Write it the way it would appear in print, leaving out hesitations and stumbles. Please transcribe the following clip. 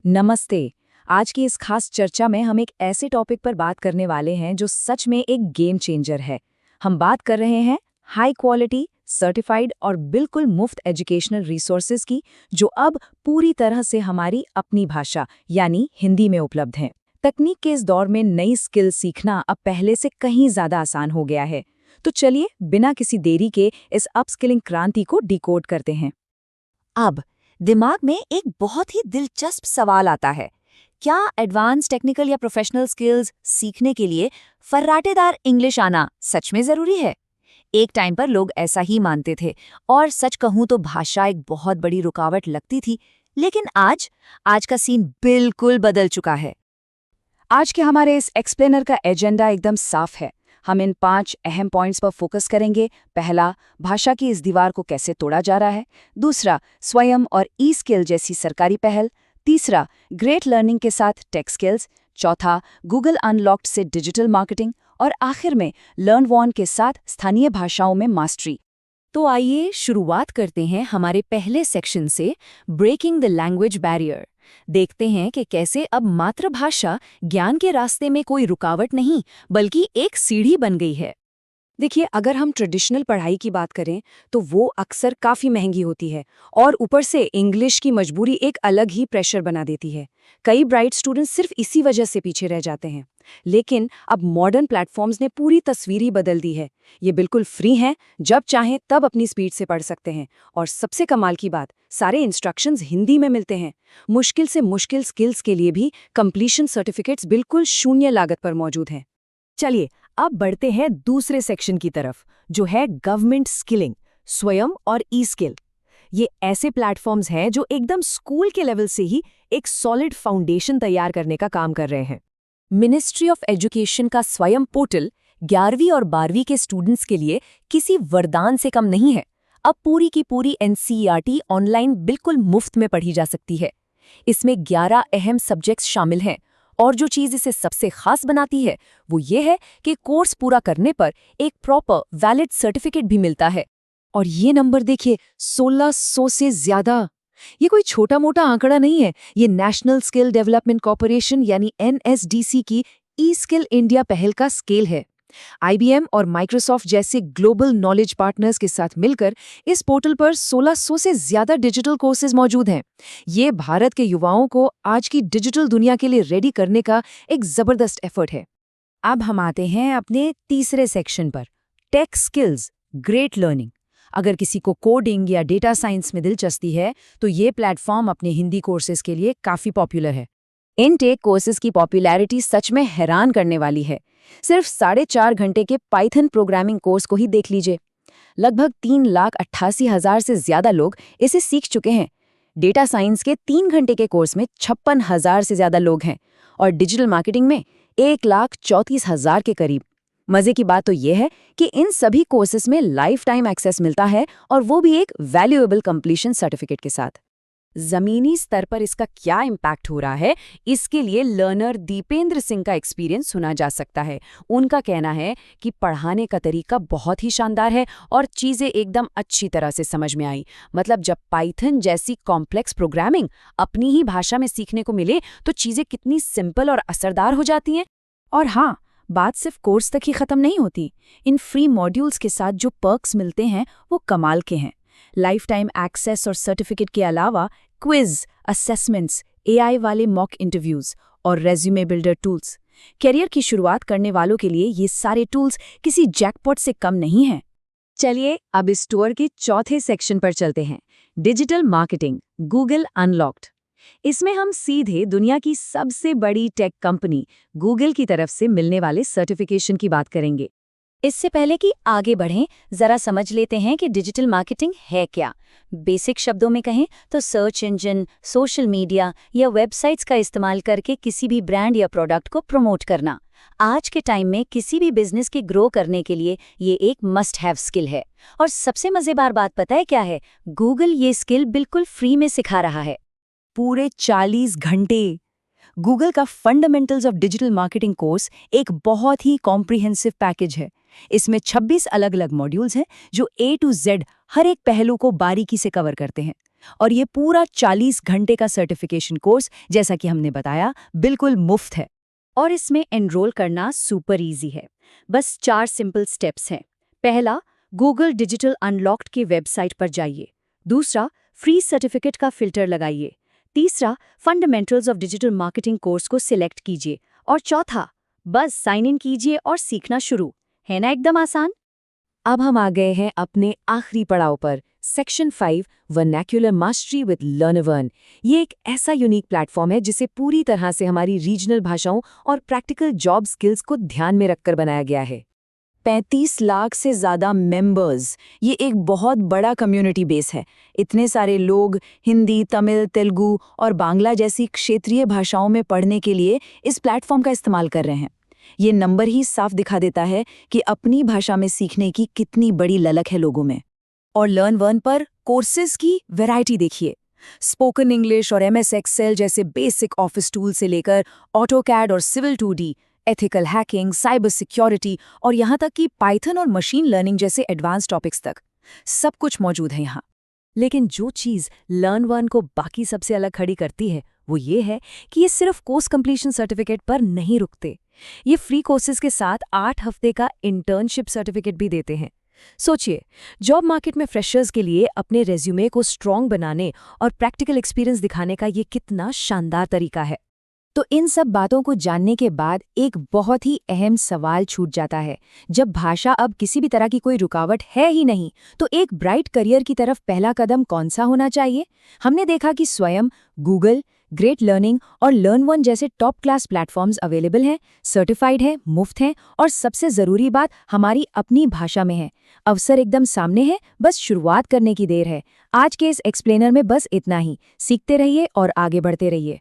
नमस्ते। आज की इस खास चर्चा में हम एक ऐसे टॉपिक पर बात करने वाले हैं जो सच में एक गेम चेंजर है। हम बात कर रहे हैं हाई क्वालिटी, सर्टिफाइड और बिल्कुल मुफ्त एजुकेशनल रिसोर्सेज की, जो अब पूरी तरह से हमारी अपनी भाषा यानी हिंदी में उपलब्ध हैं। तकनीक के इस दौर में नई स्किल सीखना अब पहले से कहीं ज़्यादा आसान हो गया है। तो चलिए बिना किसी देरी के इस अपस्किलिंग क्रांति को डिकोड करते हैं। अब दिमाग में एक बहुत ही दिलचस्प सवाल आता है। क्या एडवांस टेक्निकल या प्रोफेशनल स्किल्स सीखने के लिए फर्राटेदार इंग्लिश आना सच में जरूरी है? एक टाइम पर लोग ऐसा ही मानते थे और सच कहूं तो भाषा एक बहुत बड़ी रुकावट लगती थी। लेकिन आज का सीन बिल्कुल बदल चुका है। आज के हमारे इस एक्सप्लेनर का एजेंडा एकदम साफ है। हम इन 5 अहम पॉइंट्स पर फोकस करेंगे। पहला, भाषा की इस दीवार को कैसे तोड़ा जा रहा है। दूसरा, स्वयं और ई स्किल जैसी सरकारी पहल। तीसरा, ग्रेट लर्निंग के साथ टेक स्किल्स। चौथा, गूगल अनलॉक्ड से डिजिटल मार्केटिंग। और आखिर में लर्न वॉन के साथ स्थानीय भाषाओं में मास्टरी। तो आइए शुरुआत करते हैं हमारे पहले सेक्शन से, ब्रेकिंग द लैंग्वेज बैरियर। देखते हैं कि कैसे अब मातृभाषा ज्ञान के रास्ते में कोई रुकावट नहीं बल्कि एक सीढ़ी बन गई है। देखिए, अगर हम ट्रेडिशनल पढ़ाई की बात करें तो वो अक्सर काफ़ी महंगी होती है और ऊपर से इंग्लिश की मजबूरी एक अलग ही प्रेशर बना देती है। कई ब्राइट स्टूडेंट्स सिर्फ इसी वजह से पीछे रह जाते हैं। लेकिन अब मॉडर्न प्लेटफॉर्म्स ने पूरी तस्वीर ही बदल दी है। ये बिल्कुल फ्री हैं, जब चाहें तब अपनी स्पीड से पढ़ सकते हैं। और सबसे कमाल की बात, सारे इंस्ट्रक्शंस हिंदी में मिलते हैं। मुश्किल से मुश्किल स्किल्स के लिए भी कंप्लीशन सर्टिफिकेट्स बिल्कुल शून्य लागत पर मौजूद हैं। चलिए अब बढ़ते हैं दूसरे सेक्शन की तरफ, जो है गवर्नमेंट स्किलिंग, स्वयं और ई स्किल। ये ऐसे प्लेटफॉर्म्स हैं जो एकदम स्कूल के लेवल से ही एक सॉलिड फाउंडेशन तैयार करने का काम कर रहे हैं। मिनिस्ट्री ऑफ एजुकेशन का स्वयं पोर्टल 11वीं और 12वीं के स्टूडेंट्स के लिए किसी वरदान से कम नहीं है। अब पूरी की पूरी एनसीईआरटी ऑनलाइन बिल्कुल मुफ्त में पढ़ी जा सकती है। इसमें 11 अहम सब्जेक्ट्स शामिल हैं और जो चीज़ इसे सबसे खास बनाती है वो ये है कि कोर्स पूरा करने पर एक प्रॉपर वैलिड सर्टिफिकेट भी मिलता है। और ये नंबर देखिए, 1600 से ज्यादा। ये कोई छोटा मोटा आंकड़ा नहीं है। ये नेशनल स्किल डेवलपमेंट कॉर्पोरेशन यानी एनएसडीसी की ई स्किल इंडिया पहल का स्केल है। आईबीएम और माइक्रोसॉफ्ट जैसे ग्लोबल नॉलेज पार्टनर्स के साथ मिलकर इस पोर्टल पर 1600 से ज्यादा डिजिटल कोर्सेज मौजूद हैं। ये भारत के युवाओं को आज की डिजिटल दुनिया के लिए रेडी करने का एक जबरदस्त एफर्ट है। अब हम आते हैं अपने तीसरे सेक्शन पर, टेक स्किल्स, ग्रेट लर्निंग। अगर किसी को कोडिंग या डेटा साइंस में दिलचस्पी है तो ये प्लेटफॉर्म अपने हिंदी कोर्सेज के लिए काफ़ी पॉपुलर है। इन टेक कोर्सेज की पॉपुलैरिटी सच में हैरान करने वाली है। सिर्फ 4.5 घंटे के पाइथन प्रोग्रामिंग कोर्स को ही देख लीजिए। लगभग 3,88,000 से ज्यादा लोग इसे सीख चुके हैं। डेटा साइंस के 3 घंटे के कोर्स में 56,000 से ज्यादा लोग हैं और डिजिटल मार्केटिंग में 1,34,000 के करीब। मजे की बात तो यह है कि इन सभी कोर्सेज में लाइफ टाइम एक्सेस मिलता है और वो भी एक वैल्यूएबल कंप्लीशन सर्टिफिकेट के साथ। जमीनी स्तर पर इसका क्या इम्पैक्ट हो रहा है, इसके लिए लर्नर दीपेंद्र सिंह का एक्सपीरियंस सुना जा सकता है। उनका कहना है कि पढ़ाने का तरीका बहुत ही शानदार है और चीज़ें एकदम अच्छी तरह से समझ में आई। मतलब जब पाइथन जैसी कॉम्प्लेक्स प्रोग्रामिंग अपनी ही भाषा में सीखने को मिले तो चीज़ें कितनी सिंपल और असरदार हो जाती हैं। और हाँ, बात सिर्फ कोर्स तक ही खत्म नहीं होती। इन फ्री मॉड्यूल्स के साथ जो पर्क्स मिलते हैं वो कमाल के हैं। लाइफ टाइम एक्सेस और सर्टिफिकेट के अलावा क्विज, असेसमेंट्स, एआई वाले मॉक इंटरव्यूज और रेज्यूमे बिल्डर टूल्स। करियर की शुरुआत करने वालों के लिए ये सारे टूल्स किसी जैकपॉट से कम नहीं हैं। चलिए अब इस टूर के चौथे सेक्शन पर चलते हैं, डिजिटल मार्केटिंग, गूगल अनलॉक्ड। इसमें हम सीधे दुनिया की सबसे बड़ी टेक कंपनी गूगल की तरफ से मिलने वाले सर्टिफिकेशन की बात करेंगे। इससे पहले कि आगे बढ़ें, जरा समझ लेते हैं कि डिजिटल मार्केटिंग है क्या। बेसिक शब्दों में कहें तो सर्च इंजन, सोशल मीडिया या वेबसाइट्स का इस्तेमाल करके किसी भी ब्रांड या प्रोडक्ट को प्रमोट करना। आज के टाइम में किसी भी बिजनेस के ग्रो करने के लिए ये एक मस्ट हैव स्किल है। और सबसे मजेदार बात पता है क्या है? गूगल ये स्किल बिल्कुल फ्री में सिखा रहा है। पूरे 40 घंटे। गूगल का fundamentals of digital marketing course एक बहुत ही कॉम्प्रिहेंसिव पैकेज है। इसमें 26 अलग अलग मॉड्यूल्स हैं जो A to Z हर एक पहलू को बारीकी से कवर करते हैं। और ये पूरा 40 घंटे का सर्टिफिकेशन कोर्स, जैसा कि हमने बताया, बिल्कुल मुफ्त है। और इसमें एनरोल करना सुपर इजी है। बस 4 सिंपल स्टेप्स हैं। पहला, गूगल डिजिटल अनलॉक्ड की वेबसाइट पर जाइए। दूसरा, फ्री सर्टिफिकेट का फिल्टर लगाइए। तीसरा, fundamentals of digital marketing course को सिलेक्ट कीजिए। और चौथा, बस साइन इन कीजिए और सीखना शुरू। है ना एकदम आसान? अब हम आ गए हैं अपने आखिरी पड़ाव पर, सेक्शन 5 वर्नैक्युलर मास्टरी विद लर्नरवन। ये एक ऐसा यूनिक प्लेटफॉर्म है जिसे पूरी तरह से हमारी रीजनल भाषाओं और प्रैक्टिकल जॉब स्किल्स को ध्यान में रखकर बनाया गया है। 35 लाख से ज़्यादा मेंबर्स, ये एक बहुत बड़ा कम्युनिटी बेस है। इतने सारे लोग हिंदी, तमिल, तेलुगु और बांग्ला जैसी क्षेत्रीय भाषाओं में पढ़ने के लिए इस प्लेटफॉर्म का इस्तेमाल कर रहे हैं। ये नंबर ही साफ दिखा देता है कि अपनी भाषा में सीखने की कितनी बड़ी ललक है लोगों में। और लर्नवन पर कोर्सेज की वैरायटी देखिए। स्पोकन इंग्लिश और MS एक्सेल जैसे बेसिक ऑफिस टूल से लेकर ऑटोकैड और civil 2D, ethical hacking, cyber security और यहाँ तक कि पाइथन और मशीन लर्निंग जैसे एडवांस टॉपिक्स तक, सब कुछ मौजूद है यहाँ। लेकिन जो चीज़ लर्नवन को बाकी सबसे अलग खड़ी करती है वो ये है कि ये सिर्फ कोर्स कंप्लीशन सर्टिफिकेट पर नहीं रुकते। ये फ्री कोर्सेज के साथ 8 हफ्ते का इंटर्नशिप सर्टिफिकेट भी देते हैं। सोचिए, जॉब मार्केट में फ्रेशर्स के लिए अपने रेज्यूमे को स्ट्रॉन्ग बनाने और प्रैक्टिकल एक्सपीरियंस दिखाने का ये कितना शानदार तरीका है। तो इन सब बातों को जानने के बाद एक बहुत ही अहम सवाल छूट जाता है। जब भाषा अब किसी भी तरह की कोई रुकावट है ही नहीं, तो एक ब्राइट करियर की तरफ पहला कदम कौन सा होना चाहिए? हमने देखा कि स्वयं, गूगल, ग्रेट लर्निंग और लर्नवन जैसे टॉप क्लास प्लेटफॉर्म्स अवेलेबल हैं, सर्टिफाइड हैं, मुफ्त हैं और सबसे ज़रूरी बात, हमारी अपनी भाषा में है। अवसर एकदम सामने है, बस शुरुआत करने की देर है। आज के इस एक्सप्लेनर में बस इतना ही। सीखते रहिए और आगे बढ़ते रहिए।